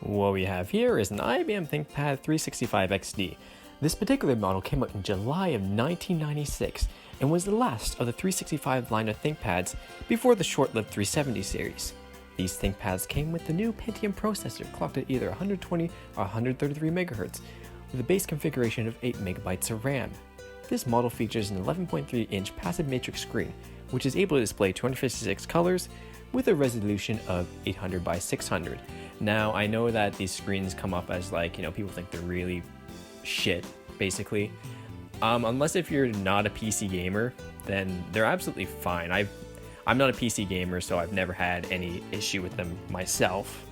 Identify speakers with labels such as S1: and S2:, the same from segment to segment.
S1: What we have here is an IBM ThinkPad 365 XD. This particular model came out in July of 1996 and was the last of the 365 line of ThinkPads before the short-lived 370 series. These ThinkPads came with the new Pentium processor clocked at either 120 or 133 MHz with a base configuration of 8 MB of RAM. This model features an 11.3-inch passive matrix screen, which is able to display 256 colors with a resolution of 800 by 600. Now, I know that these screens come up as people think they're really shit, basically. Unless if you're not a PC gamer, then they're absolutely fine. I'm not a PC gamer, so I've never had any issue with them myself.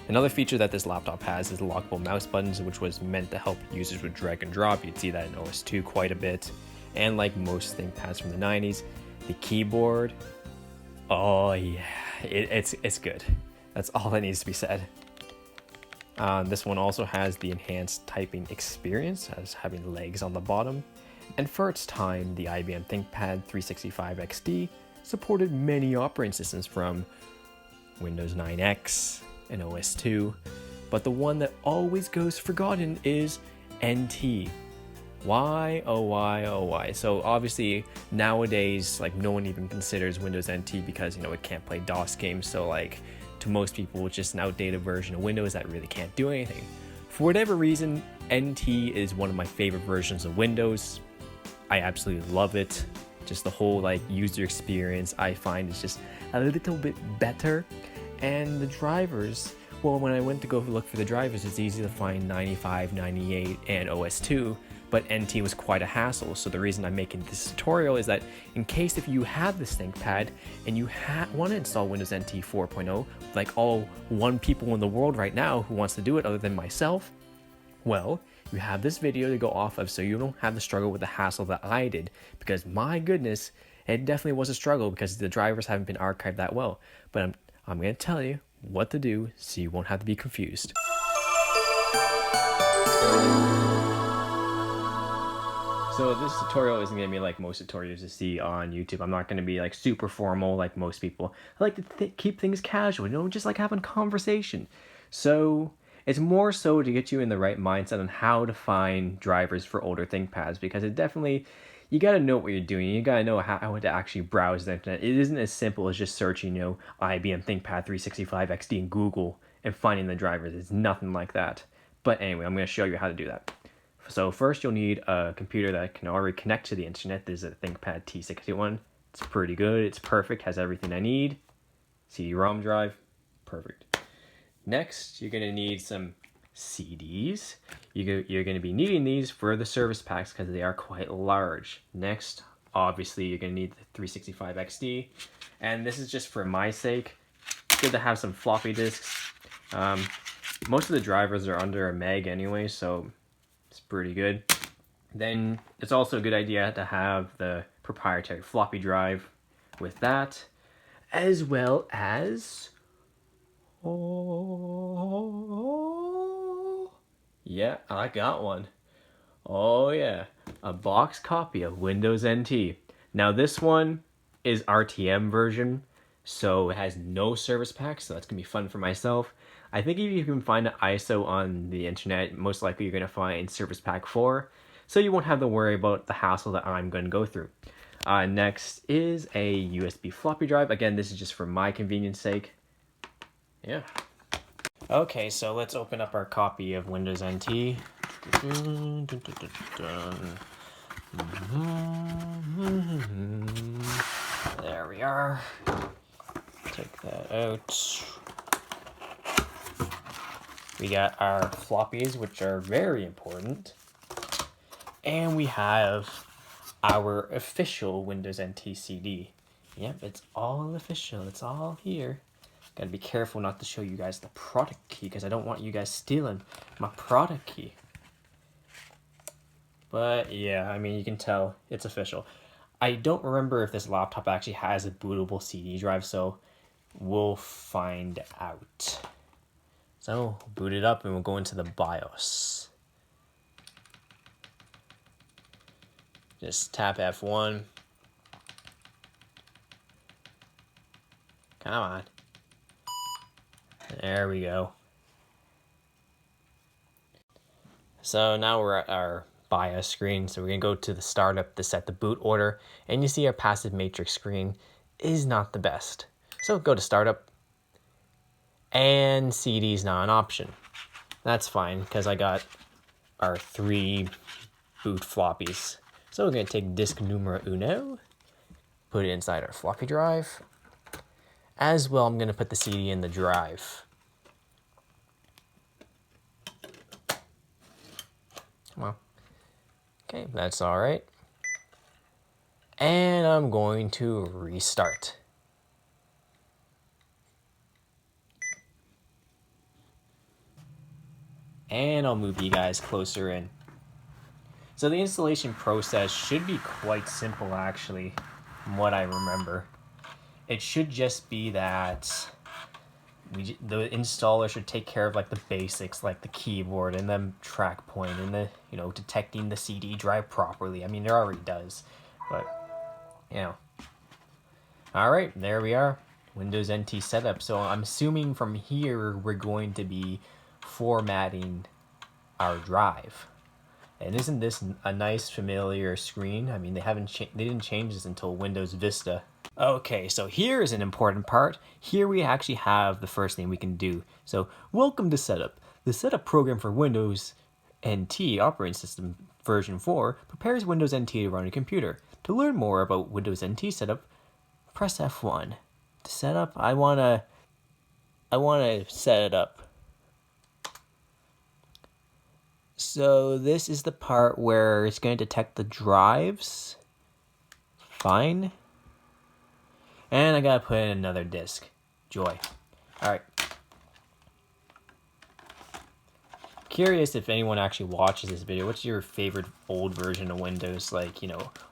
S1: Another feature that this laptop has is the lockable mouse buttons, which was meant to help users with drag and drop. You'd see that in OS 2 quite a bit. And like most ThinkPads from the 90s, the keyboard, oh yeah, it's good. That's all that needs to be said. This one also has the enhanced typing experience as having legs on the bottom. And for its time, the IBM ThinkPad 365 XD supported many operating systems from Windows 9X and OS 2, but the one that always goes forgotten is NT. Why, oh why, oh why? So obviously nowadays, no one even considers Windows NT because, it can't play DOS games, so to most people it's just an outdated version of Windows that really can't do anything. For whatever reason, NT is one of my favorite versions of Windows. I absolutely love it. Just the whole user experience I find is just a little bit better. And the drivers, well, when I went to go look for the drivers, it's easy to find 95, 98, and OS 2, but NT was quite a hassle. So the reason I'm making this tutorial is that in case if you have this ThinkPad and you want to install Windows NT 4.0, like all one people in the world right now who wants to do it other than myself, well, you have this video to go off of so you don't have to struggle with the hassle that I did, because my goodness, it definitely was a struggle because the drivers haven't been archived that well. But I'm going to tell you what to do so you won't have to be confused. So this tutorial isn't going to be like most tutorials you see on YouTube. I'm not going to be super formal like most people. I like to keep things casual, just like having conversation. So it's more so to get you in the right mindset on how to find drivers for older ThinkPads, because it definitely, you got to know what you're doing. You got to know how to actually browse the internet. It isn't as simple as just searching, IBM ThinkPad 365 XD in Google and finding the drivers. It's nothing like that. But anyway, I'm going to show you how to do that. So first you'll need a computer that can already connect to the internet. This is a ThinkPad T61. It's pretty good. It's perfect. Has everything I need. CD-ROM drive. Perfect. Next, you're going to need some CDs. You're going to be needing these for the service packs because they are quite large. Next, obviously, you're going to need the 365 XD. And this is just for my sake. It's good to have some floppy disks. Most of the drivers are under a meg anyway, so it's pretty good. Then it's also a good idea to have the proprietary floppy drive with that, as well as yeah, I got one. Oh yeah, a box copy of Windows NT. Now this one is RTM version, so it has no service pack, so that's gonna be fun for myself. I think if you can find an ISO on the internet, most likely you're gonna find service pack 4, so you won't have to worry about the hassle that I'm gonna go through. Next is a USB floppy drive. Again, this is just for my convenience sake. Yeah. Okay, so let's open up our copy of Windows NT. There we are. Take that out. We got our floppies, which are very important. And we have our official Windows NT CD. Yep, it's all official. It's all here. Gotta be careful not to show you guys the product key because I don't want you guys stealing my product key. But yeah, you can tell it's official. I don't remember if this laptop actually has a bootable CD drive, so we'll find out. So boot it up and we'll go into the BIOS. Just tap F1. Come on. There we go. So now we're at our BIOS screen. So we're going to go to the startup to set the boot order. And you see our passive matrix screen is not the best. So go to startup. And CD is not an option. That's fine because I got our 3 boot floppies. So we're going to take disk numero uno, put it inside our floppy drive. As well, I'm going to put the CD in the drive. Come on. Okay, that's all right. And I'm going to restart. And I'll move you guys closer in. So the installation process should be quite simple, actually, from what I remember. It should just be that the installer should take care of like the basics, like the keyboard and the track point and the, detecting the CD drive properly. I mean, it already does, but, All right, there we are. Windows NT setup. So I'm assuming from here we're going to be formatting our drive. And isn't this a nice familiar screen? I mean, they didn't change this until Windows Vista. Okay, so here is an important part. Here we actually have the first thing we can do. So, welcome to Setup. The setup program for Windows NT operating system version 4 prepares Windows NT to run on your computer. To learn more about Windows NT setup, press F1. To set up, I wanna set it up. So this is the part where it's going to detect the drives. Fine. And I gotta put in another disk. Joy. Alright. Curious if anyone actually watches this video. What's your favorite old version of Windows? Like,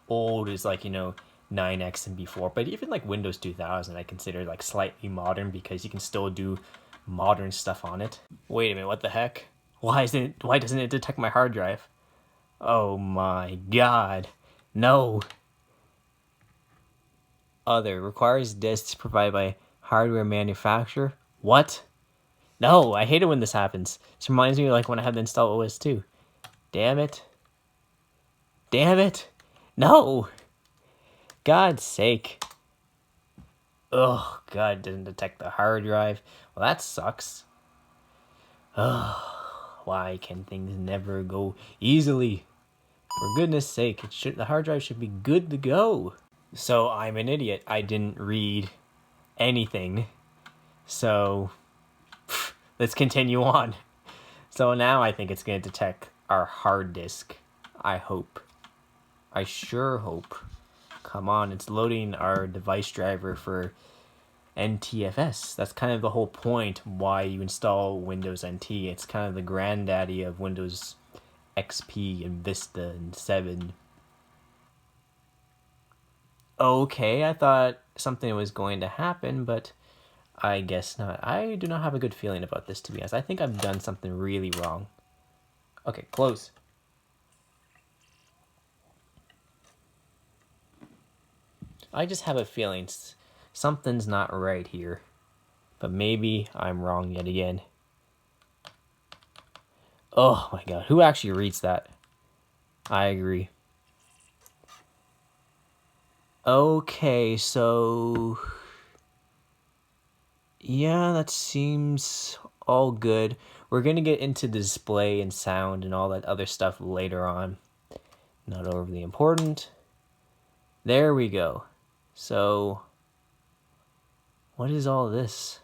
S1: old is like, 9X and before. But even like Windows 2000, I consider like slightly modern because you can still do modern stuff on it. Wait a minute, what the heck? Why doesn't it detect my hard drive? Oh my god. No. Other requires disks provided by hardware manufacturer. What? No, I hate it when this happens. This reminds me of like when I had to install OS2. Damn it. Damn it. No. God's sake. Oh, God, didn't detect the hard drive. Well, that sucks. Oh. Why can things never go easily? For goodness sake, the hard drive should be good to go. So I'm an idiot. I didn't read anything. So let's continue on. So now I think it's going to detect our hard disk. I hope. I sure hope. Come on, it's loading our device driver for NTFS. That's kind of the whole point why you install Windows NT. It's kind of the granddaddy of Windows XP and Vista and 7. Okay, I thought something was going to happen, but I guess not. I do not have a good feeling about this, to be honest. I think I've done something really wrong. Okay, close. I just have a feeling something's not right here. But maybe I'm wrong yet again. Oh my god, who actually reads that? I agree. Okay, so... yeah, that seems all good. We're going to get into display and sound and all that other stuff later on. Not overly important. There we go. So, what is all this?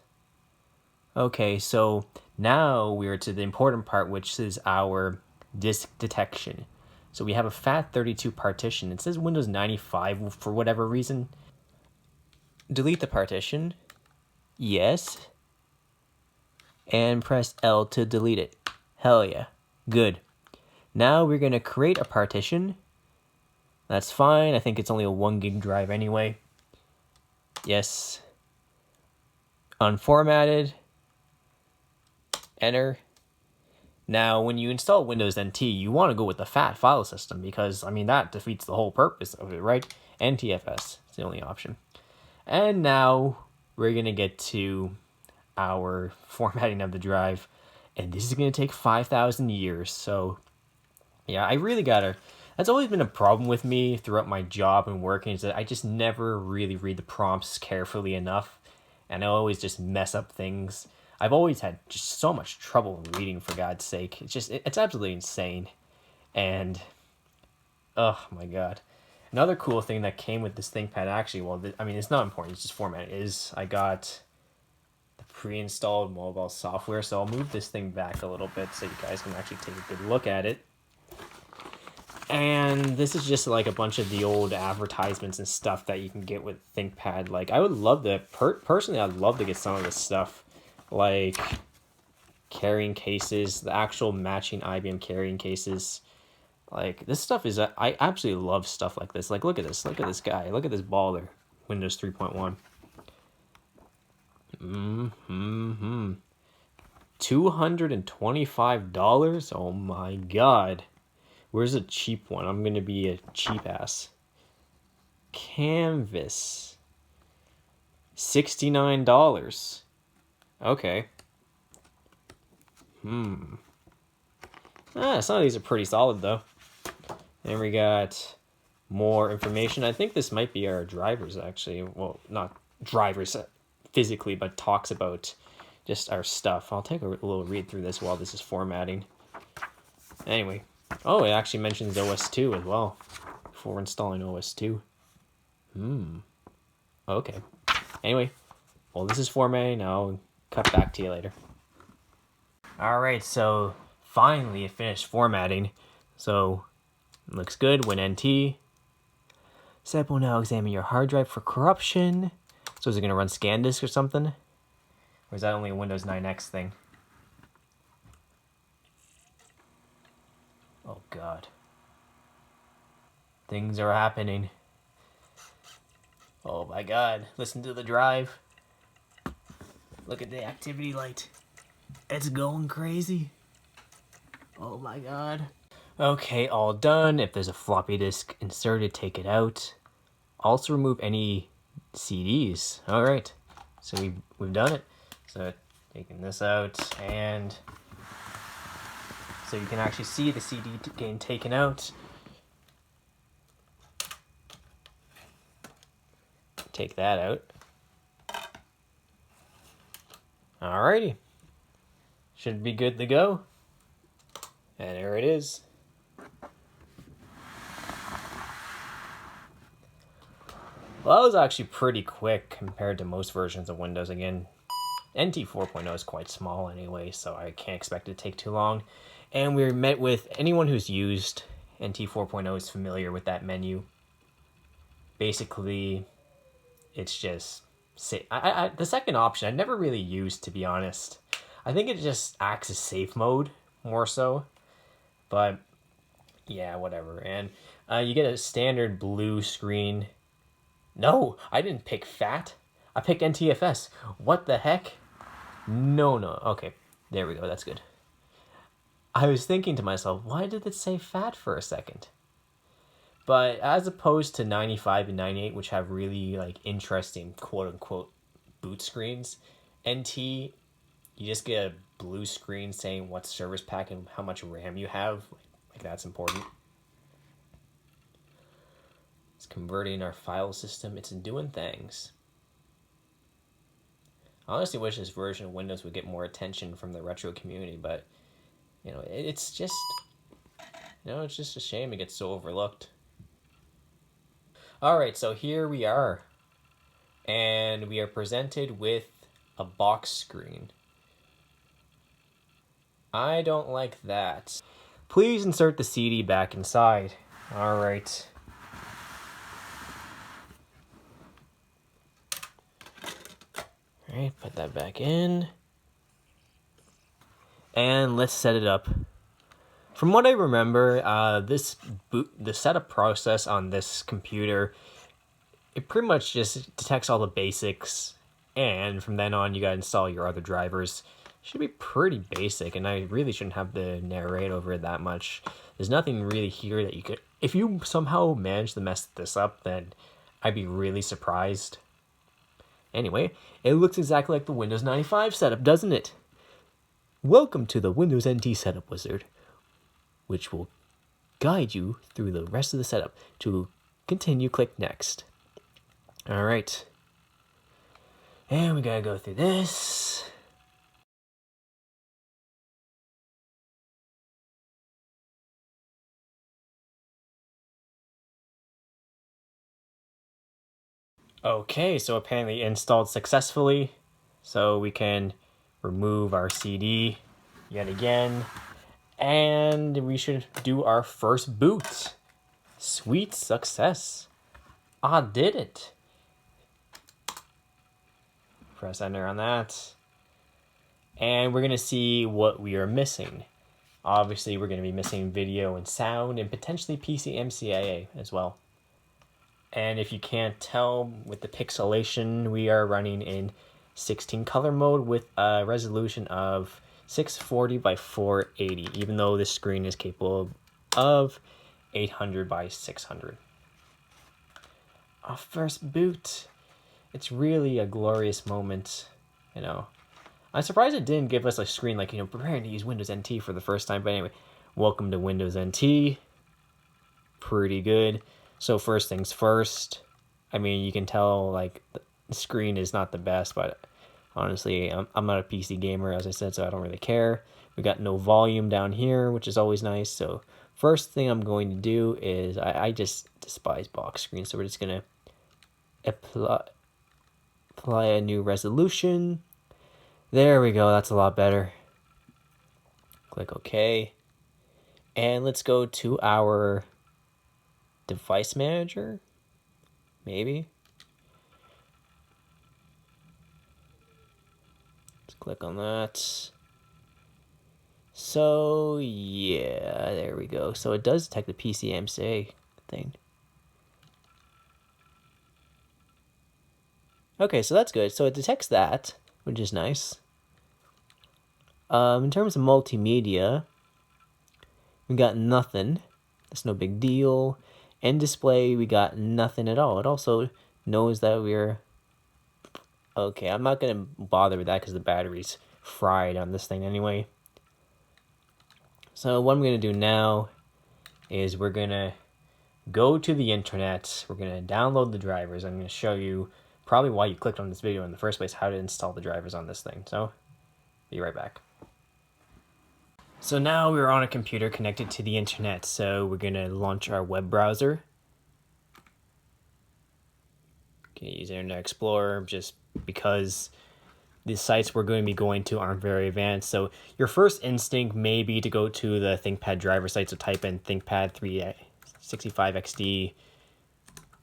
S1: Okay, so now we're to the important part, which is our disk detection. So we have a FAT32 partition. It says Windows 95 for whatever reason. Delete the partition. Yes. And press L to delete it. Hell yeah. Good. Now we're going to create a partition. That's fine. I think it's only a 1 gig drive anyway. Yes. Unformatted. Enter. Now, when you install Windows NT, you want to go with the FAT file system because, I mean, that defeats the whole purpose of it, right? NTFS is the only option. And now we're going to get to our formatting of the drive. And this is going to take 5,000 years, so Yeah, I really gotta. That's always been a problem with me throughout my job and working, is that I just never really read the prompts carefully enough, and I always just mess up things. I've always had just so much trouble reading, for God's sake. It's absolutely insane. And oh my god. Another cool thing that came with this ThinkPad, actually, well, I mean, it's not important, it's just format, is I got the pre-installed mobile software. So I'll move this thing back a little bit so you guys can actually take a good look at it. And this is just like a bunch of the old advertisements and stuff that you can get with ThinkPad. Like, I would love to, personally, I'd love to get some of this stuff. Like, carrying cases, the actual matching IBM carrying cases. Like, this stuff is, I absolutely love stuff like this. Like, look at this guy. Look at this baller. Windows 3.1. $225? Oh my god. Where's a cheap one? I'm gonna be a cheap ass. Canvas. $69. Okay. Some of these are pretty solid though. And we got more information. I think this might be our drivers, actually. Well, not drivers physically, but talks about just our stuff. I'll take a little read through this while this is formatting. Anyway. Oh, it actually mentions OS 2 as well before installing OS 2. Okay. Anyway, well, this is formatting. I'll cut back to you later. Alright, so finally it finished formatting. So, looks good. WinNT. SEP will now examine your hard drive for corruption. So is it going to run ScanDisk or something? Or is that only a Windows 9X thing? Oh god. Things are happening. Oh my god. Listen to the drive. Look at the activity light. It's going crazy. Oh my god. Okay, all done. If there's a floppy disk inserted, take it out. Also remove any CDs. Alright. So we've done it. So taking this out, and so you can actually see the CD getting taken out. Take that out. Alrighty. Should be good to go. And there it is. Well, that was actually pretty quick compared to most versions of Windows. Again, NT 4.0 is quite small anyway, so I can't expect it to take too long. And we met with anyone who's used NT 4.0 is familiar with that menu. Basically, it's just the second option I never really used, to be honest. I think it just acts as safe mode more so, but yeah, whatever. And you get a standard blue screen. No, I didn't pick FAT. I picked NTFS. What the heck? No. Okay, there we go. That's good. I was thinking to myself, why did it say FAT for a second? But as opposed to 95 and 98, which have really like interesting quote-unquote boot screens, NT, you just get a blue screen saying what service pack and how much RAM you have. Like that's important. It's converting our file system. It's doing things. I honestly wish this version of Windows would get more attention from the retro community, but it's just it's just a shame it gets so overlooked. Alright, so here we are. And we are presented with a box screen. I don't like that. Please insert the CD back inside. Alright. Alright, put that back in. And let's set it up. From what I remember, the setup process on this computer, it pretty much just detects all the basics, and from then on you gotta install your other drivers. Should be pretty basic, and I really shouldn't have to narrate over it that much. There's nothing really here that you could... If you somehow manage to mess this up, then I'd be really surprised. Anyway, it looks exactly like the Windows 95 setup, doesn't it? Welcome to the Windows NT Setup Wizard, which will guide you through the rest of the setup. To continue, click Next. All right. And we gotta go through this. Okay, so apparently installed successfully. So we can remove our CD yet again. And we should do our first boot. Sweet success. I did it. Press enter on that. And we're going to see what we are missing. Obviously, we're going to be missing video and sound and potentially PCMCIA as well. And if you can't tell with the pixelation, we are running in 16 color mode with a resolution of 640 by 480, even though this screen is capable of 800 by 600. Our first boot. It's really a glorious moment, you know. I'm surprised it didn't give us a screen like, preparing to use Windows NT for the first time. But anyway, welcome to Windows NT. Pretty good. So first things first. I mean, you can tell, like, the screen is not the best, but honestly, I'm not a PC gamer, as I said, so I don't really care. We got no volume down here, which is always nice. So first thing I'm going to do is, I just despise box screens, so we're just going to apply a new resolution. There we go, that's a lot better. Click OK. And let's go to our device manager, maybe. Let's click on that. So yeah, there we go. So it does detect the PCMCA thing. Okay, so that's good. So it detects that, which is nice. In terms of multimedia, we got nothing. That's no big deal. And display, we got nothing at all. It also knows that we're... Okay, I'm not going to bother with that because the battery's fried on this thing anyway. So what I'm going to do now is we're going to go to the internet. We're going to download the drivers. I'm going to show you probably why you clicked on this video in the first place, how to install the drivers on this thing. So, be right back. So now we're on a computer connected to the internet. So we're going to launch our web browser. Can use Internet Explorer just because the sites we're going to be going to aren't very advanced. So your first instinct may be to go to the ThinkPad driver site. So type in ThinkPad 365XD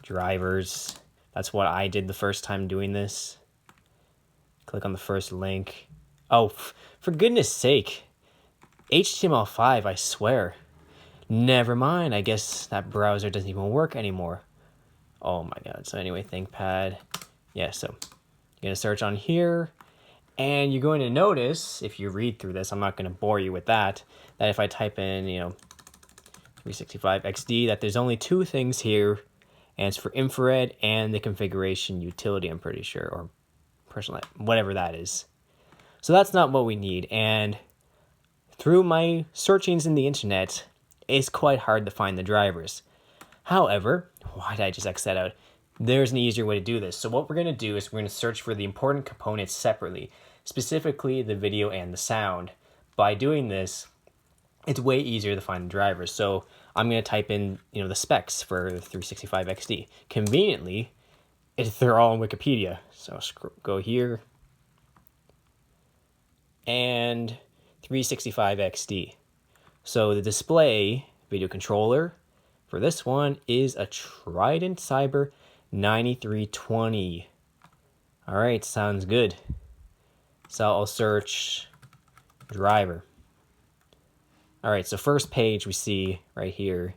S1: drivers. That's what I did the first time doing this. Click on the first link. Oh, for goodness sake. HTML5, I swear. Never mind, I guess that browser doesn't even work anymore. Oh my god. So anyway, ThinkPad. Yeah, so you're going to search on here. And you're going to notice, if you read through this, I'm not going to bore you with that, that if I type in, 365XD, that there's only two things here. And it's for infrared and the configuration utility, I'm pretty sure, or personal, whatever that is. So that's not what we need. And through my searchings in the internet, it's quite hard to find the drivers. However, why did I just X that out? There's an easier way to do this. So what we're going to do is we're going to search for the important components separately, specifically the video and the sound. By doing this, it's way easier to find the drivers. So I'm going to type in, the specs for 365XD. Conveniently, they're all on Wikipedia. So go here. And 365XD. So the display video controller for this one is a Trident Cyber 9320. All right, sounds good. So I'll search driver. All right, so first page we see right here.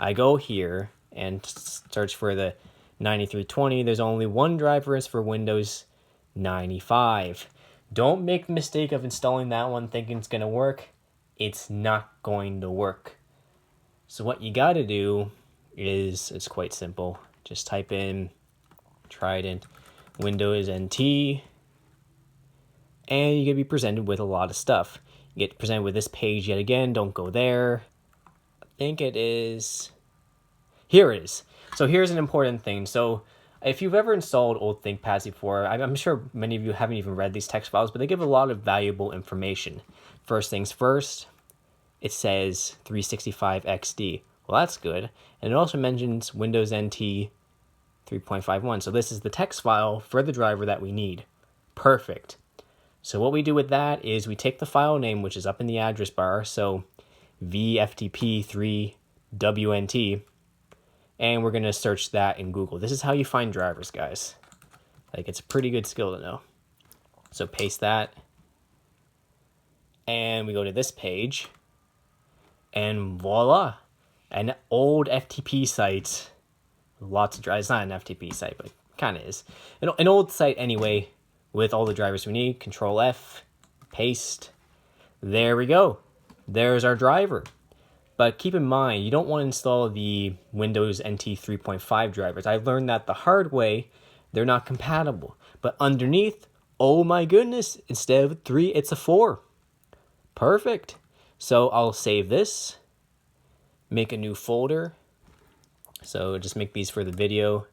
S1: I go here and search for the 9320. There's only one driver is for Windows 95. Don't make the mistake of installing that one thinking it's going to work. It's not going to work. So what you got to do is, it's quite simple. Just type in Trident Windows NT, and you're going to be presented with a lot of stuff. You get presented with this page yet again. Don't go there. think it is... Here it is. So here's an important thing. So if you've ever installed old ThinkPads before, I'm sure many of you haven't even read these text files, but they give a lot of valuable information. First things first, it says 365 XD. Well, that's good. And it also mentions Windows NT 3.51. So this is the text file for the driver that we need. Perfect. So what we do with that is we take the file name, which is up in the address bar, so VFTP3WNT, and we're going to search that in Google. This is how you find drivers, guys. Like, it's a pretty good skill to know. So paste that, and we go to this page, and voila, an old FTP site. Lots of drivers. It's not an FTP site, but it kind of is. An old site anyway, with all the drivers we need. Control F, paste. There we go. There's our driver. But keep in mind, you don't want to install the Windows NT 3.5 drivers. I learned that the hard way. They're not compatible. But underneath, oh my goodness, instead of 3, it's a 4. Perfect. So I'll save this, make a new folder. So just make these for the video.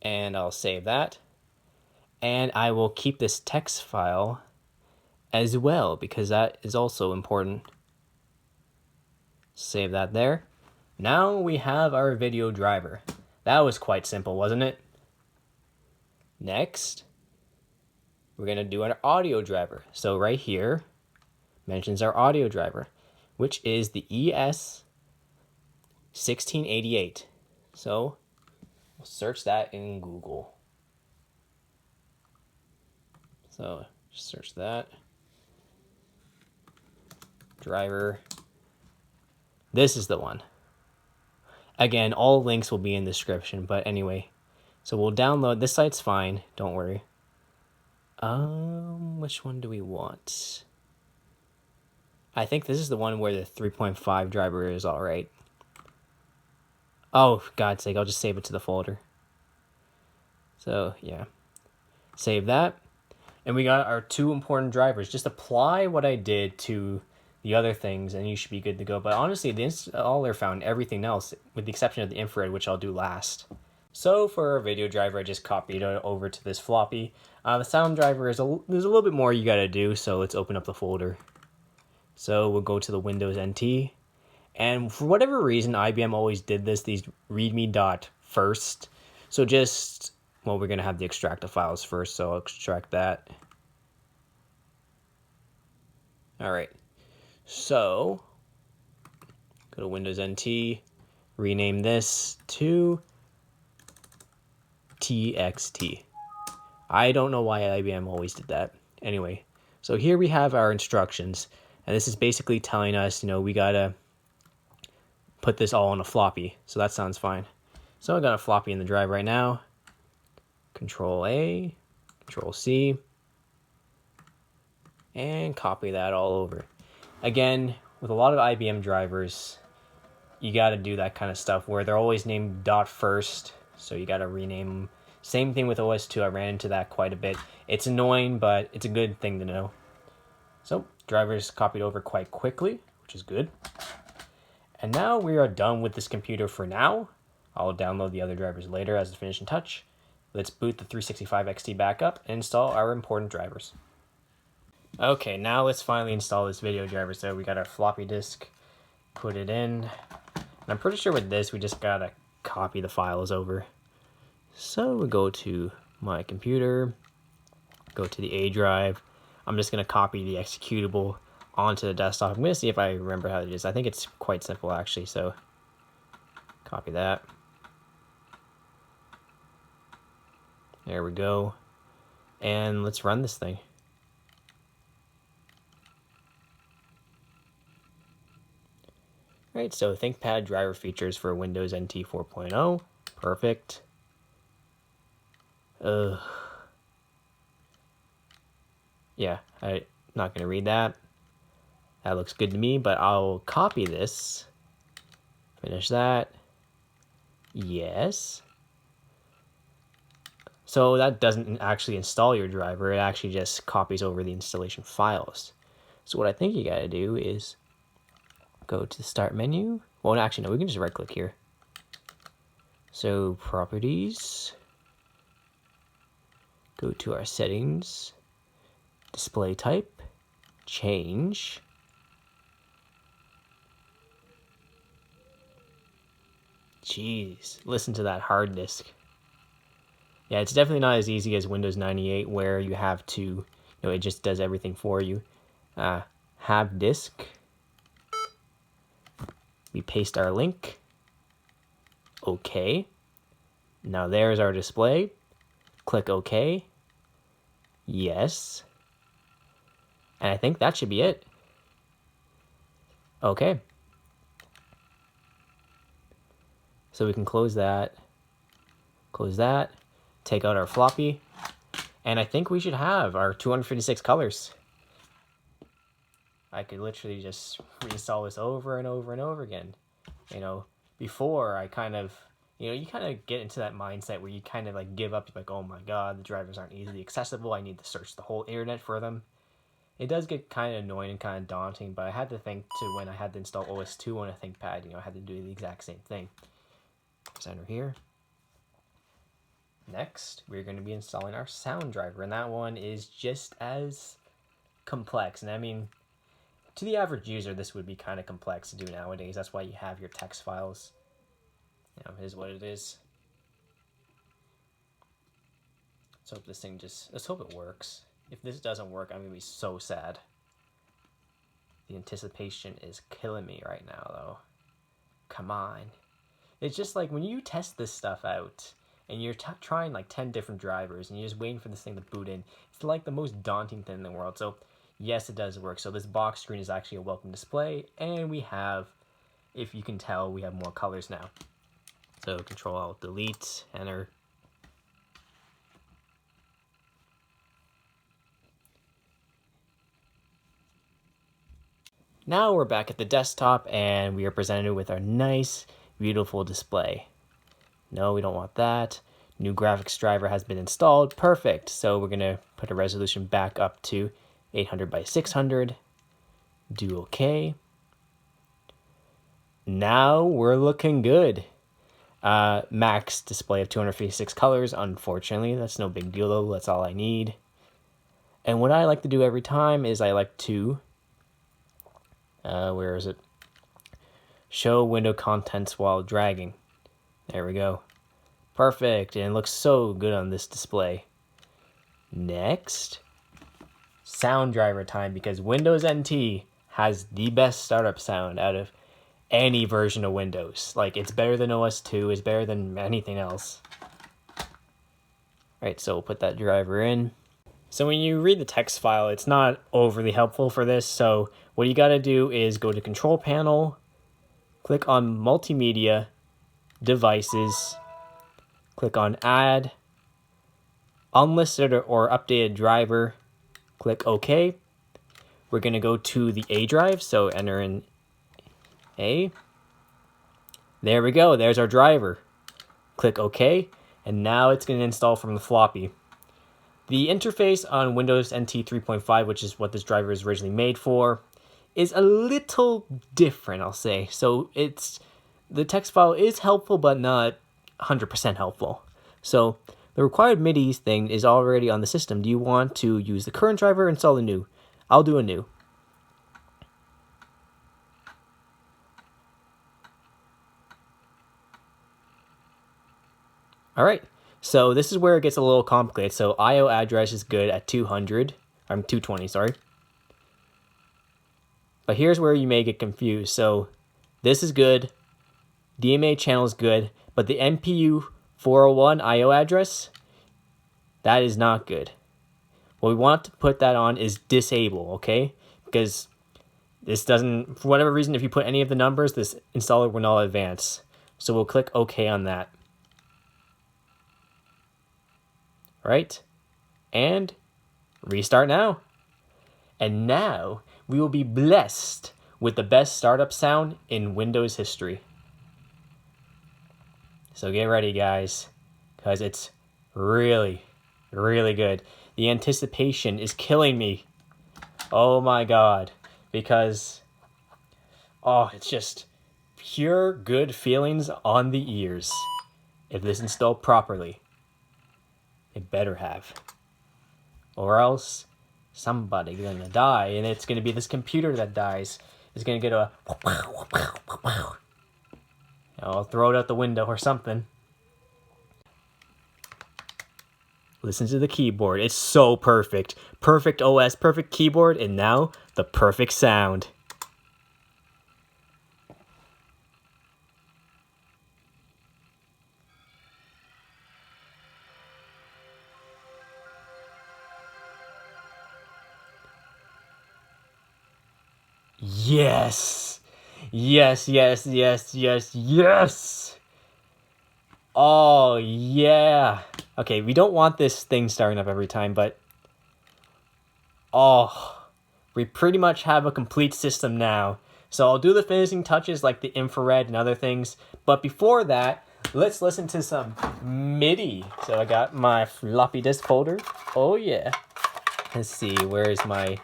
S1: And I'll save that. And I will keep this text file as well, because that is also important. Save that there. Now we have our video driver. That was quite simple, wasn't it? Next, we're going to do our audio driver. So right here mentions our audio driver, which is the ES1688. So we'll search that in Google. So just search that. Driver. This is the one. Again, all links will be in the description, but anyway. So we'll download. This site's fine, don't worry. Which one do we want? I think this is the one where the 3.5 driver is all right. Oh, for God's sake, I'll just save it to the folder. So, yeah. Save that. And we got our 2 important drivers. Just apply what I did to the other things, and you should be good to go. But honestly, the installer found everything else, with the exception of the infrared, which I'll do last. So for our video driver, I just copied it over to this floppy. The sound driver, there's a little bit more you got to do, so let's open up the folder. So we'll go to the Windows NT. And for whatever reason, IBM always did this, these readme dot first. So just, well, we're going to have the extract the files first, so I'll extract that. All right. So go to Windows NT, rename this to TXT. I don't know why IBM always did that. Anyway, so here we have our instructions, and this is basically telling us, we gotta put this all on a floppy. So that sounds fine. So I got a floppy in the drive right now. Control A, Control C, and copy that all over. Again, with a lot of IBM drivers, you got to do that kind of stuff where they're always named dot first, so you got to rename them. Same thing with OS2. I ran into that quite a bit. It's annoying, but it's a good thing to know. So drivers copied over quite quickly, which is good. And now we are done with this computer for now. I'll download the other drivers later as the finishing touch. Let's boot the 365 XT back up and install our important drivers. Okay, now let's finally install this video driver. So we got our floppy disk, put it in. And I'm pretty sure with this, we just gotta copy the files over. So we go to my computer, go to the A drive. I'm just gonna copy the executable onto the desktop. I'm gonna see if I remember how it is. I think it's quite simple actually, so copy that. There we go. And let's run this thing. Alright, so ThinkPad driver features for Windows NT 4.0. Perfect. Yeah, I'm not going to read that. That looks good to me, but I'll copy this. Finish that. Yes. So that doesn't actually install your driver. It actually just copies over the installation files. So what I think you gotta do is go to the start menu. Well, actually, no, we can just right click here. So properties, go to our settings, display type, change. Jeez, listen to that hard disk. Yeah, it's definitely not as easy as Windows 98 where you have to, it just does everything for you. Have disk. We paste our link. OK. Now there's our display. Click OK. Yes. And I think that should be it. Okay. So we can close that, take out our floppy, and I think we should have our 256 colors. I could literally just reinstall this over and over and over again. Before I kind of, you kind of get into that mindset where you kind of like give up, like, oh my god, the drivers aren't easily accessible, I need to search the whole internet for them. It does get kind of annoying and kind of daunting, but I had to think to when I had to install OS2 on a ThinkPad, I had to do the exact same thing. Center here. Next, we're going to be installing our sound driver, and that one is just as complex. And I mean, to the average user, this would be kind of complex to do nowadays. That's why you have your text files. It is what it is. Let's hope it works. If this doesn't work, I'm going to be so sad. The anticipation is killing me right now, though. Come on. It's just like when you test this stuff out and you're trying like 10 different drivers and you're just waiting for this thing to boot in, it's like the most daunting thing in the world. So yes, it does work. So this box screen is actually a welcome display, and we have, if you can tell, we have more colors now. So Control Alt Delete, enter. Now we're back at the desktop and we are presented with our nice, beautiful display. No, we don't want that. New graphics driver has been installed. Perfect. So we're going to put a resolution back up to 800 by 600. Do OK. Now we're looking good. Max display of 256 colors. Unfortunately, that's no big deal though. That's all I need. And what I like to do every time is I like to, where is it? Show window contents while dragging. There we go. Perfect, and it looks so good on this display. Next, sound driver time, because Windows NT has the best startup sound out of any version of Windows. Like, it's better than OS2, it's better than anything else. Right, so we'll put that driver in. So when you read the text file, it's not overly helpful for this, so what you gotta do is go to Control Panel, click on Multimedia, Devices, click on Add, Unlisted or Updated Driver, click OK. We're going to go to the A drive, so enter in A. There we go, there's our driver. Click OK, and now it's going to install from the floppy. The interface on Windows NT 3.5, which is what this driver is originally made for, is a little different, I'll say. So the text file is helpful, but not 100% helpful. So the required MIDI thing is already on the system. Do you want to use the current driver or install a new? I'll do a new. All right, so this is where it gets a little complicated. So IO address is good at 220, sorry. But here's where you may get confused. So this is good, DMA channel is good, but the MPU 401 IO address, that is not good. What we want to put that on is disable, okay? Because this doesn't, for whatever reason, if you put any of the numbers, this installer will not advance. So we'll click OK on that. All right, and restart now. And now we will be blessed with the best startup sound in Windows history. So get ready, guys, because it's really, really good. The anticipation is killing me. Oh my god. because, oh, it's just pure good feelings on the ears. If this installed properly, it better have. Or else, somebody gonna die, and it's gonna be this computer that dies. It's gonna get a... I'll throw it out the window or something. Listen to the keyboard. It's so perfect. Perfect OS, perfect keyboard, and now the perfect sound. Yes! Yes, yes, yes, yes, yes! Oh, yeah! Okay, we don't want this thing starting up every time, but... Oh, we pretty much have a complete system now. So I'll do the finishing touches like the infrared and other things. But before that, let's listen to some MIDI. So I got my floppy disk folder. Oh yeah. Let's see, where's my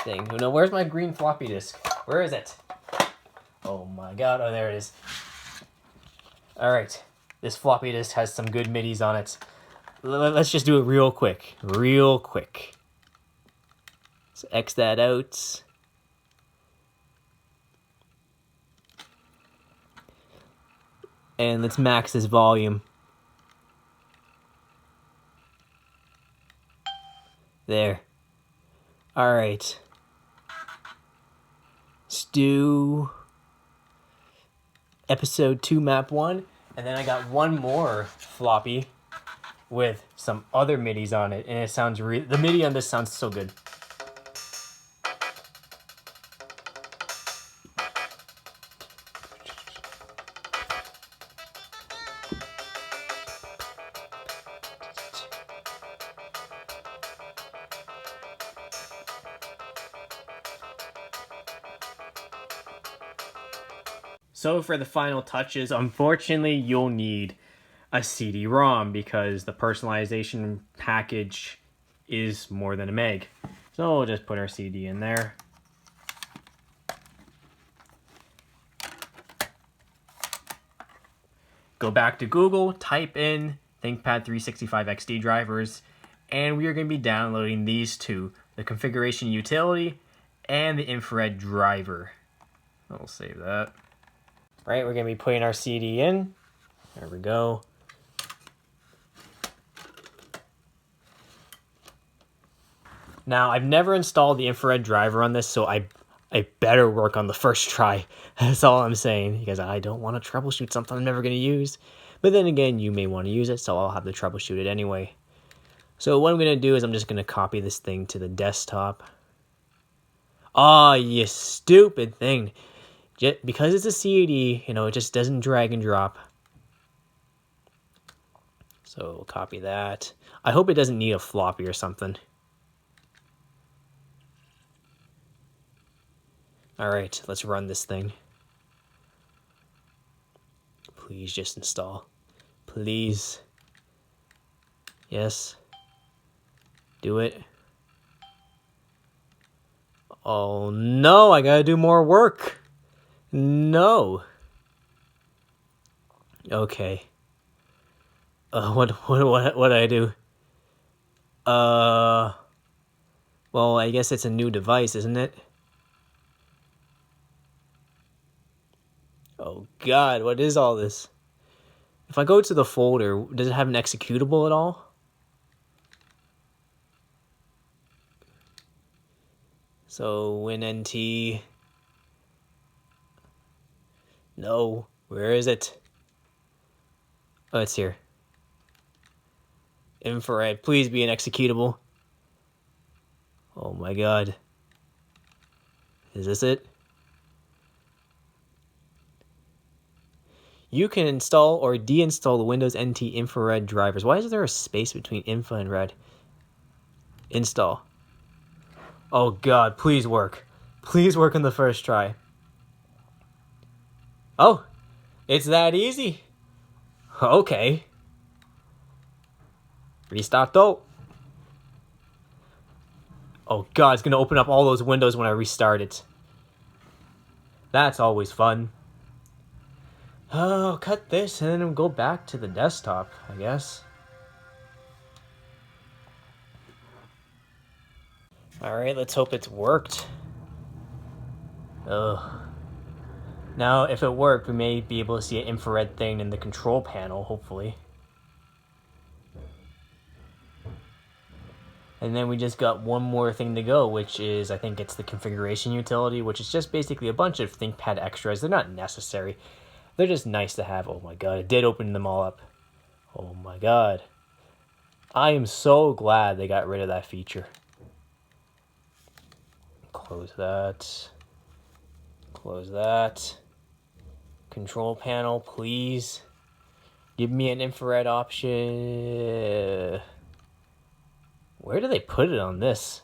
S1: thing? No, where's my green floppy disk? Where is it? Oh my god, oh there it is. Alright, this floppy disk has some good MIDIs on it. Let's just do it real quick. Real quick. So X that out. And let's max this volume. There. Alright. Let's do episode 2 map 1. And then I got one more floppy with some other MIDIs on it. And it sounds the MIDI on this sounds so good. So for the final touches, unfortunately, you'll need a CD-ROM because the personalization package is more than a meg. So we'll just put our CD in there. Go back to Google, type in ThinkPad 365 XD drivers, and we are going to be downloading these two, the configuration utility and the infrared driver. I'll save that. Right, we're going to be putting our CD in. There we go. Now, I've never installed the infrared driver on this, so I better work on the first try. That's all I'm saying, because I don't want to troubleshoot something I'm never going to use. But then again, you may want to use it, so I'll have to troubleshoot it anyway. So what I'm going to do is I'm just going to copy this thing to the desktop. Oh, you stupid thing. Because it's a CD, you know, it just doesn't drag and drop. So we'll copy that. I hope it doesn't need a floppy or something. Alright, let's run this thing. Please just install. Please. Yes. Do it. Oh no, I gotta do more work. No. Okay. What do I do? Well, I guess it's a new device, isn't it? Oh god, what is all this? If I go to the folder, does it have an executable at all? So, WinNT. No, where is it? Oh, it's here. Infrared, please be an executable. Oh my god. Is this it? You can install or deinstall the Windows NT infrared drivers. Why is there a space between infra and red? Install. Oh god, please work. Please work on the first try. Oh, it's that easy. Okay. Restart though. Oh god, it's gonna open up all those windows when I restart it. That's always fun. Oh, cut this and then go back to the desktop, I guess. Alright, let's hope it's worked. Ugh. Now, if it worked, we may be able to see an infrared thing in the control panel, hopefully. And then we just got one more thing to go, which is, I think it's the configuration utility, which is just basically a bunch of ThinkPad extras. They're not necessary. They're just nice to have. Oh my god, it did open them all up. Oh my god. I am so glad they got rid of that feature. Close that. Close that. Control panel, please. Give me an infrared option. Where do they put it on this?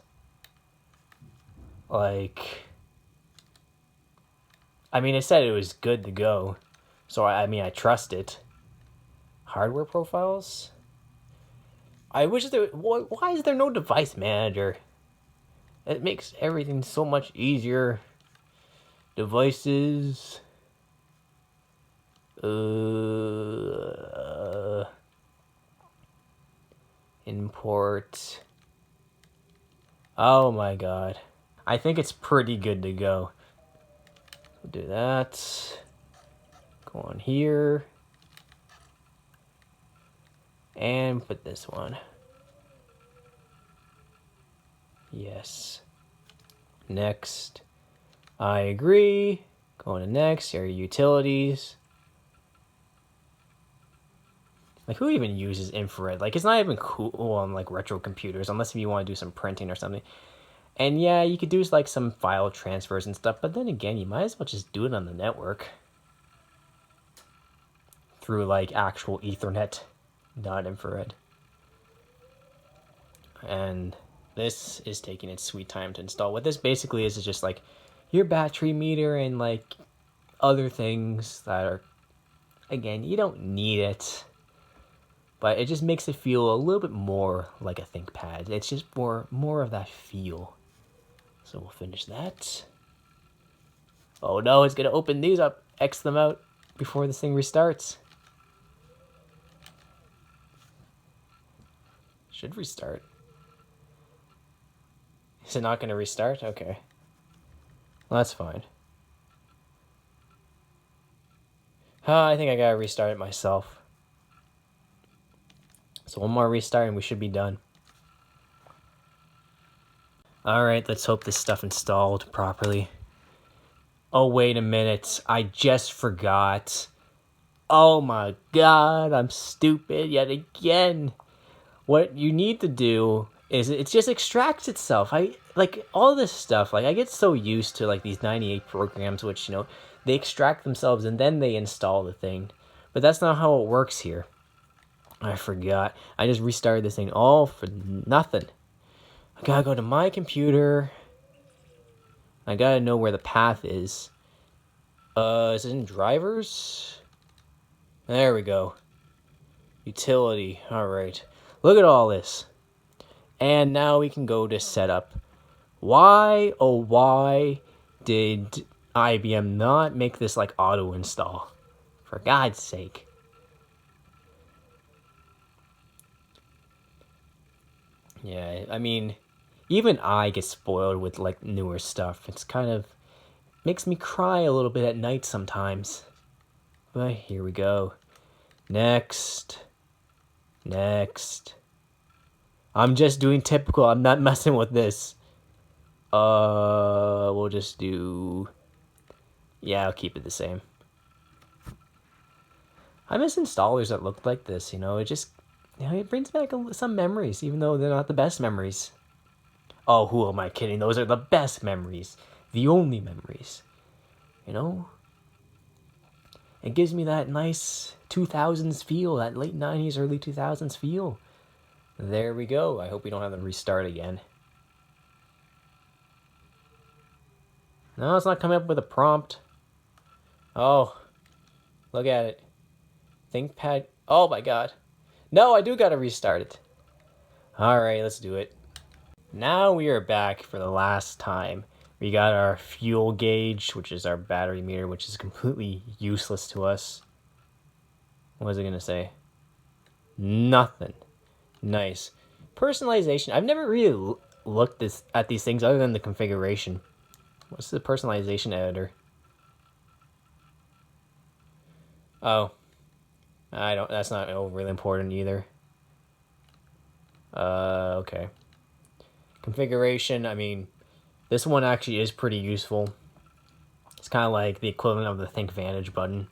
S1: Like, I mean, it said it was good to go. So, I mean, I trust it. Hardware profiles? I wish there... Why is there no device manager? It makes everything so much easier. Devices... import... Oh my god. I think it's pretty good to go. We'll do that. Go on here. And put this one. Yes. Next. I agree. Going to next. Area utilities. Like, who even uses infrared? Like, it's not even cool on, like, retro computers, unless if you want to do some printing or something. And yeah, you could do, like, some file transfers and stuff, but then again, you might as well just do it on the network. Through, like, actual Ethernet, not infrared. And this is taking its sweet time to install. What this basically is just, like, your battery meter and, like, other things that are, again, you don't need it. But it just makes it feel a little bit more like a ThinkPad. It's just more of that feel. So we'll finish that. Oh no, it's gonna open these up. X them out before this thing restarts. Should restart. Is it not gonna restart? Okay. Well, that's fine. I think I gotta restart it myself. So one more restart and we should be done. Alright, let's hope this stuff installed properly. Oh, wait a minute. I just forgot. Oh my god, I'm stupid yet again. What you need to do is it just extracts itself. Like, all this stuff, like, I get so used to, like, these 98 programs, which, you know, they extract themselves and then they install the thing. But that's not how it works here. I forgot. I just restarted this thing all for nothing. I gotta go to my computer. I gotta know where the path is. Is it in drivers? There we go. Utility. Alright. Look at all this. And now we can go to setup. Why, oh why, did IBM not make this like auto install? For God's sake. Yeah, I mean, even I get spoiled with like newer stuff. It's kind of makes me cry a little bit at night sometimes. But here we go. Next. Next. I'm just doing typical. I'm not messing with this. We'll just do... Yeah, I'll keep it the same. I miss installers that looked like this, you know? It just... You know, it brings back some memories, even though they're not the best memories. Oh, who am I kidding? Those are the best memories. The only memories. You know? It gives me that nice 2000s feel, that late 90s, early 2000s feel. There we go. I hope we don't have to restart again. No, it's not coming up with a prompt. Oh, look at it. ThinkPad. Oh my god. No, I do gotta restart it. Alright, let's do it. Now we are back for the last time. We got our fuel gauge, which is our battery meter, which is completely useless to us. What is it gonna say? Nothing. Nice. Personalization. I've never really looked at these things other than the configuration. What's the personalization editor? Oh, I don't. That's not really important either. Okay. Configuration. I mean, this one actually is pretty useful. It's kind of like the equivalent of the Think Vantage button.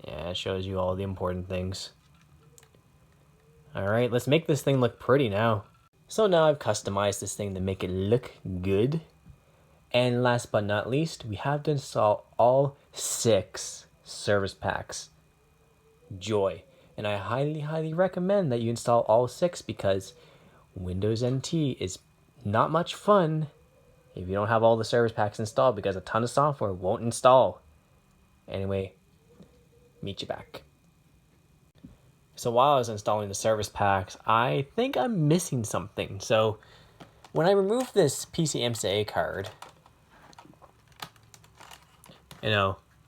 S1: Yeah, it shows you all the important things. Alright, let's make this thing look pretty now. So now I've customized this thing to make it look good. And last but not least, we have to install all 6 service packs. Joy. And I highly recommend that you install all 6 because Windows NT is not much fun if you don't have all the service packs installed because a ton of software won't install. Anyway, meet you back. So while I was installing the service packs, I think I'm missing something. So when I remove this PCMCIA card,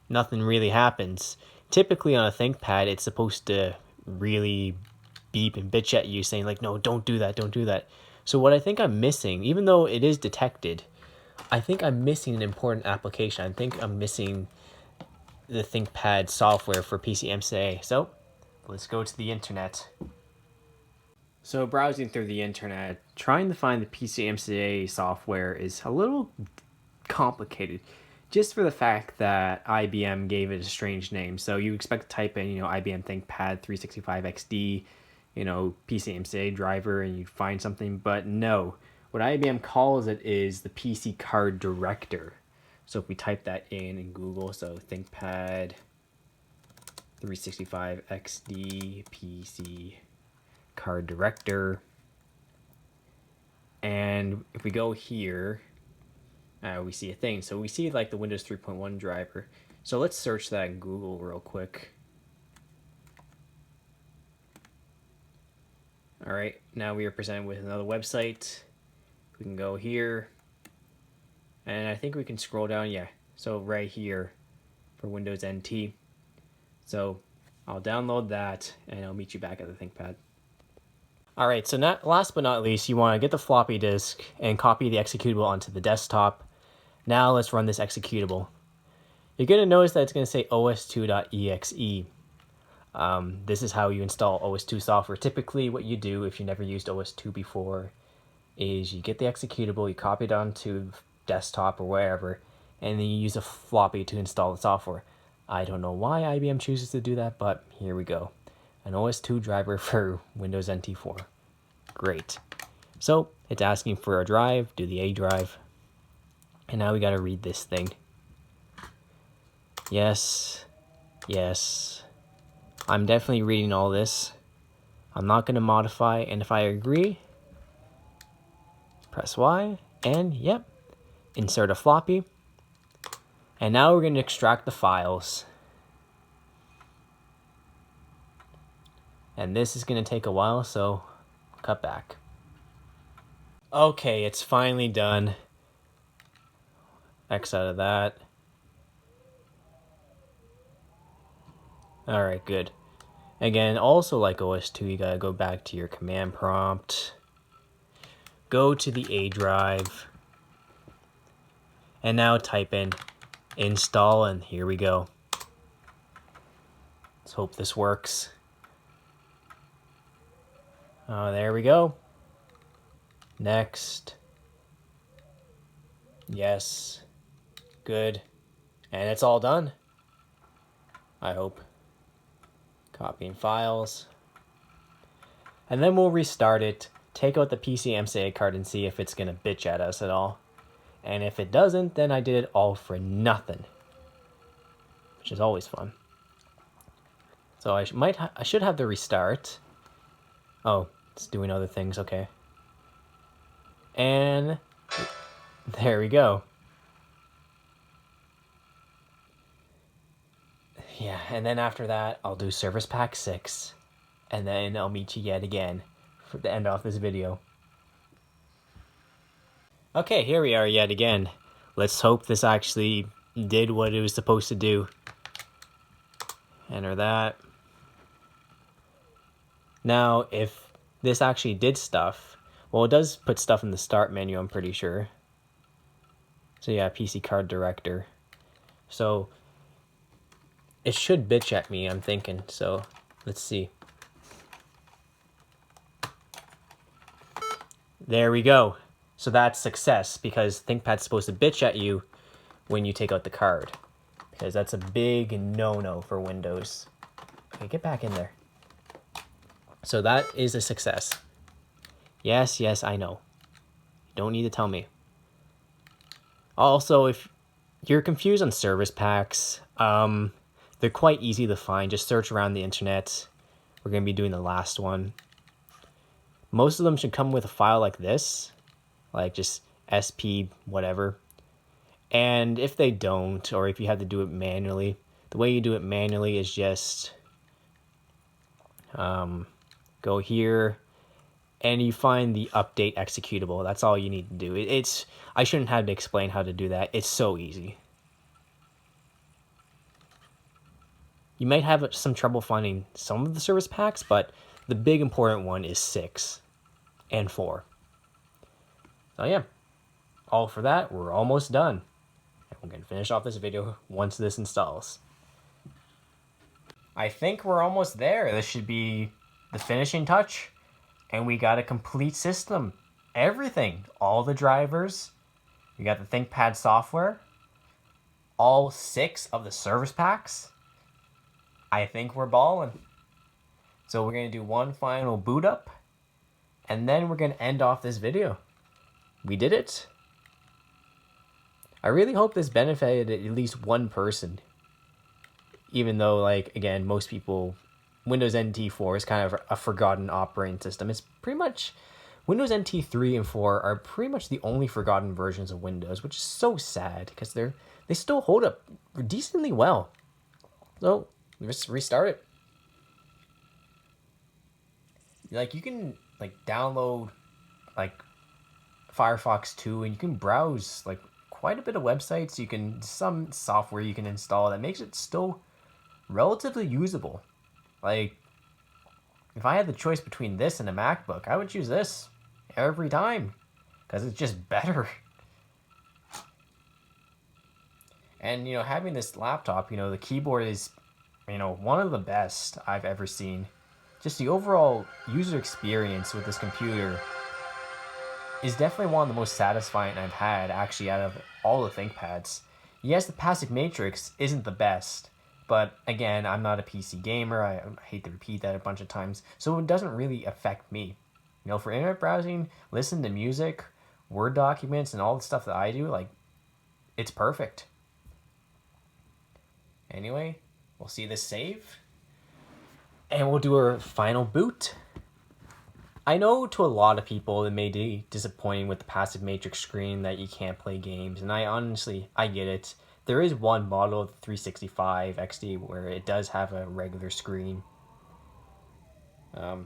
S1: nothing really happens. Typically on a ThinkPad, it's supposed to really beep and bitch at you saying like, no, don't do that, don't do that. So what I think I'm missing, even though it is detected, I think I'm missing an important application. I think I'm missing the ThinkPad software for PCMCIA. So let's go to the internet. So browsing through the internet, trying to find the PCMCIA software is a little complicated, just for the fact that IBM gave it a strange name. So you expect to type in, IBM ThinkPad 365 XD, PCMCIA driver, and you find something, but no. What IBM calls it is the PC card director. So if we type that in Google, so ThinkPad 365 XD PC card director, and if we go here, we see a thing. So we see like the Windows 3.1 driver. So let's search that in Google real quick. All right, now we are presented with another website. We can go here, and I think we can scroll down. Yeah, so right here for Windows NT. So I'll download that, and I'll meet you back at the ThinkPad. All right, so last but not least, you want to get the floppy disk and copy the executable onto the desktop. Now let's run this executable. You're going to notice that it's going to say os2.exe. This is how you install OS2 software. Typically, what you do if you never used OS2 before is you get the executable, you copy it onto desktop or wherever, and then you use a floppy to install the software. I don't know why IBM chooses to do that, but here we go. An OS2 driver for Windows NT 4. Great. So it's asking for a drive, do the A drive, and now we got to read this thing. Yes. I'm definitely reading all this. I'm not going to modify, and if I agree, press Y, and yep, insert a floppy. And now we're going to extract the files. And this is going to take a while, so cut back. Okay, it's finally done. X out of that. Alright, good. Again, also like OS2, you gotta go back to your command prompt. Go to the A drive. And now type in install, and here we go. Let's hope this works. Oh, there we go. Next. Yes. Good. And it's all done. I hope. Copying files. And then we'll restart it, take out the PCMCIA card and see if it's going to bitch at us at all. And if it doesn't, then I did it all for nothing. Which is always fun. So I should have the restart. Oh, it's doing other things, okay. And there we go. Yeah, and then after that, I'll do Service Pack 6. And then I'll meet you yet again to end off this video. Okay, here we are yet again. Let's hope this actually did what it was supposed to do. Enter that. Now, if this actually did stuff, well, it does put stuff in the start menu, I'm pretty sure. So yeah, PC card director. So it should bitch at me, I'm thinking. So let's see. There we go. So that's success, because ThinkPad's supposed to bitch at you when you take out the card, because that's a big no-no for Windows. Okay, get back in there. So that is a success. Yes, I know. You don't need to tell me. Also, if you're confused on service packs, they're quite easy to find. Just search around the internet. We're going to be doing the last one. Most of them should come with a file like this, like just SP whatever. And if they don't, or if you have to do it manually, the way you do it manually is just go here and you find the update executable. That's all you need to do. I shouldn't have to explain how to do that. It's so easy. You might have some trouble finding some of the service packs, but the big important one is 6 and 4. So yeah, all for that. We're almost done. And we're going to finish off this video once this installs. I think we're almost there. This should be the finishing touch. And we got a complete system. Everything. All the drivers. We got the ThinkPad software. All 6 of the service packs. I think we're balling. So we're going to do one final boot up. And then we're going to end off this video. We did it. I really hope this benefited at least one person. Even though, like, again, most people, Windows NT 4 is kind of a forgotten operating system. It's pretty much, Windows NT 3 and 4 are pretty much the only forgotten versions of Windows, which is so sad because they still hold up decently well. So let's restart it. Like, you can like download like Firefox 2 and you can browse like quite a bit of websites. You can, some software you can install that makes it still relatively usable. Like, if I had the choice between this and a MacBook, I would choose this every time because it's just better. And, you know, having this laptop, you know, the keyboard is, you know, one of the best I've ever seen. Just the overall user experience with this computer is definitely one of the most satisfying I've had, actually, out of all the ThinkPads. Yes, the passive matrix isn't the best, but again, I'm not a PC gamer. I hate to repeat that a bunch of times, so it doesn't really affect me. You know, for internet browsing, listen to music, Word documents, and all the stuff that I do, like, it's perfect. Anyway, we'll see this save, and we'll do our final boot. I know to a lot of people it may be disappointing with the passive matrix screen that you can't play games, and I get it. There is one model of the 365 XD where it does have a regular screen. I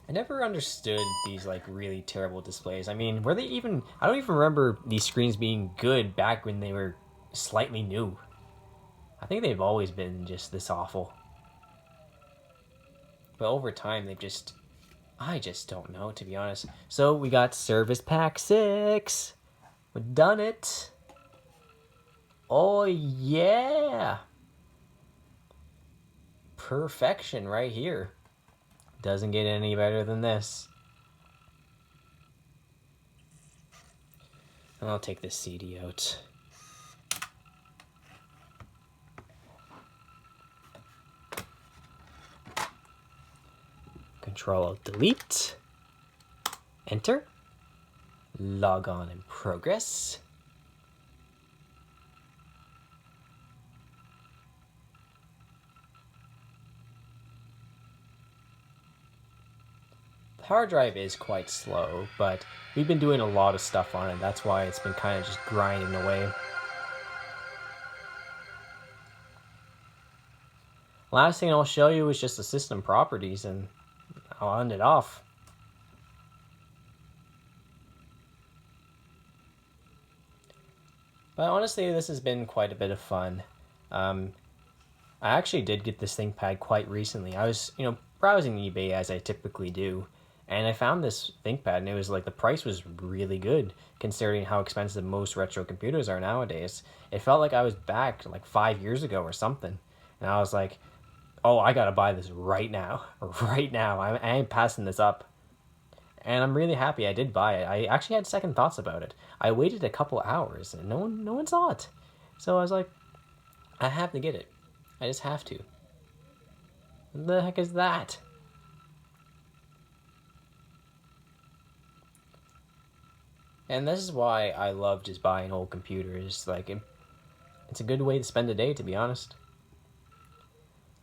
S1: never understood these like really terrible displays. I mean, were they even, I don't even remember these screens being good back when they were slightly new. I think they've always been just this awful. But over time, I just don't know, to be honest. So we got Service Pack 6. We've done it. Oh, yeah. Perfection right here. Doesn't get any better than this. And I'll take this CD out. Control-Alt-Delete. Enter. Log on in progress. The hard drive is quite slow, but we've been doing a lot of stuff on it. That's why it's been kind of just grinding away. Last thing I'll show you is just the system properties, and I'll end it off. But honestly, this has been quite a bit of fun. Um, I actually did get this ThinkPad quite recently. I was, browsing eBay as I typically do, and I found this ThinkPad, and it was like the price was really good considering how expensive most retro computers are nowadays. It felt like I was back like 5 years ago or something, and I was like, "Oh, I gotta buy this right now, right now. I ain't passing this up." And I'm really happy I did buy it. I actually had second thoughts about it. I waited a couple hours, and no one saw it, so I was like, "I have to get it. I just have to." What the heck is that? And this is why I love just buying old computers. Like, it's a good way to spend a day, to be honest.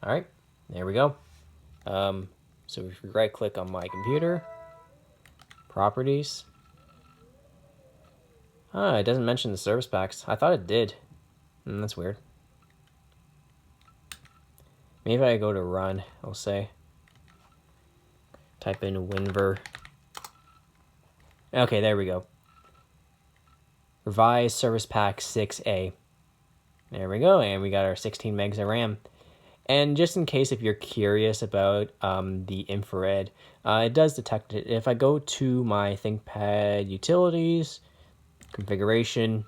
S1: All right, there we go. So if you right click on my computer, properties. Ah, it doesn't mention the service packs. I thought it did. That's weird. Maybe I go to run, I'll say. Type in WinVer. Okay, there we go. Revised Service Pack 6A. There we go, and we got our 16 megs of RAM. And just in case if you're curious about the infrared, it does detect it. If I go to my ThinkPad utilities, configuration,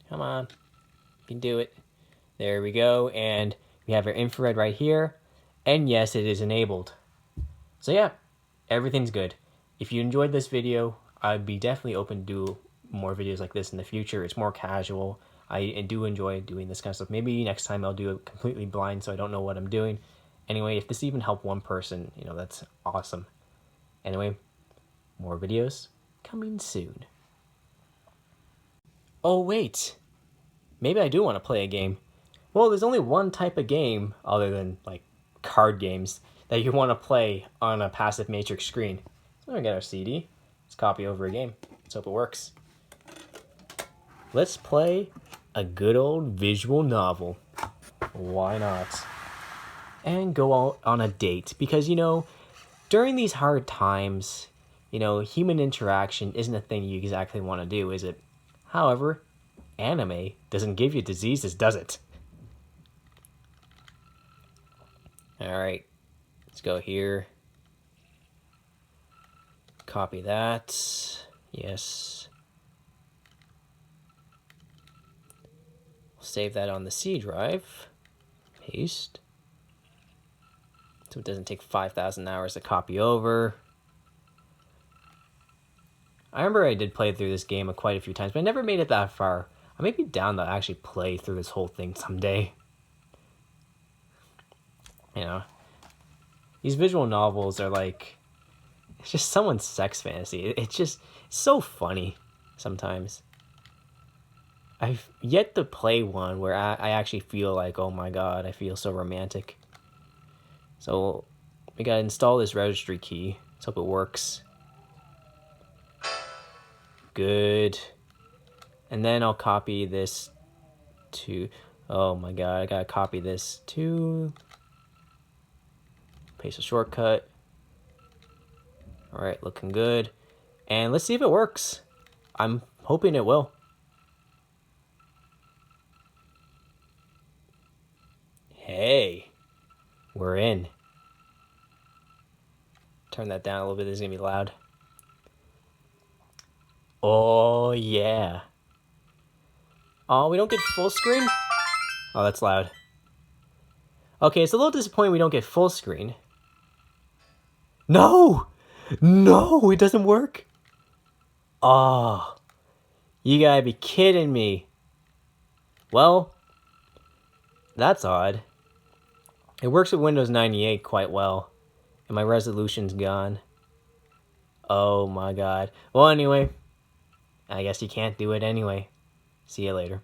S1: come on, you can do it. There we go, and we have our infrared right here, and yes, it is enabled. So yeah, everything's good. If you enjoyed this video, I'd be definitely open to do more videos like this in the future. It's more casual. I do enjoy doing this kind of stuff. Maybe next time I'll do it completely blind so I don't know what I'm doing. Anyway, if this even helped one person, that's awesome. Anyway, more videos coming soon. Oh wait, maybe I do want to play a game. Well, there's only one type of game, other than like card games, that you want to play on a passive matrix screen. So we get our CD. Let's copy over a game. Let's hope it works. Let's play a good old visual novel. Why not? And go out on a date. Because, during these hard times, human interaction isn't a thing you exactly want to do, is it? However, anime doesn't give you diseases, does it? Alright, let's go here. Copy that. Yes. Save that on the C drive. Paste. So it doesn't take 5,000 hours to copy over. I remember I did play through this game quite a few times, but I never made it that far. I may be down to actually play through this whole thing someday. These visual novels are like, it's just someone's sex fantasy. It's just so funny sometimes. I've yet to play one where I actually feel like, oh my god, I feel so romantic. So we gotta install this registry key. Let's hope it works. Good. And then I'll copy this to, oh my god, I gotta copy this to, paste a shortcut. All right, looking good. And let's see if it works. I'm hoping it will. Hey, we're in. Turn that down a little bit, this is gonna be loud. Oh yeah. Oh, we don't get full screen? Oh, that's loud. Okay, it's a little disappointing we don't get full screen. No! No, it doesn't work. Oh, you gotta be kidding me. Well, that's odd. It works with Windows 98 quite well, and my resolution's gone. Oh my god. Well, anyway, I guess you can't do it anyway. See you later.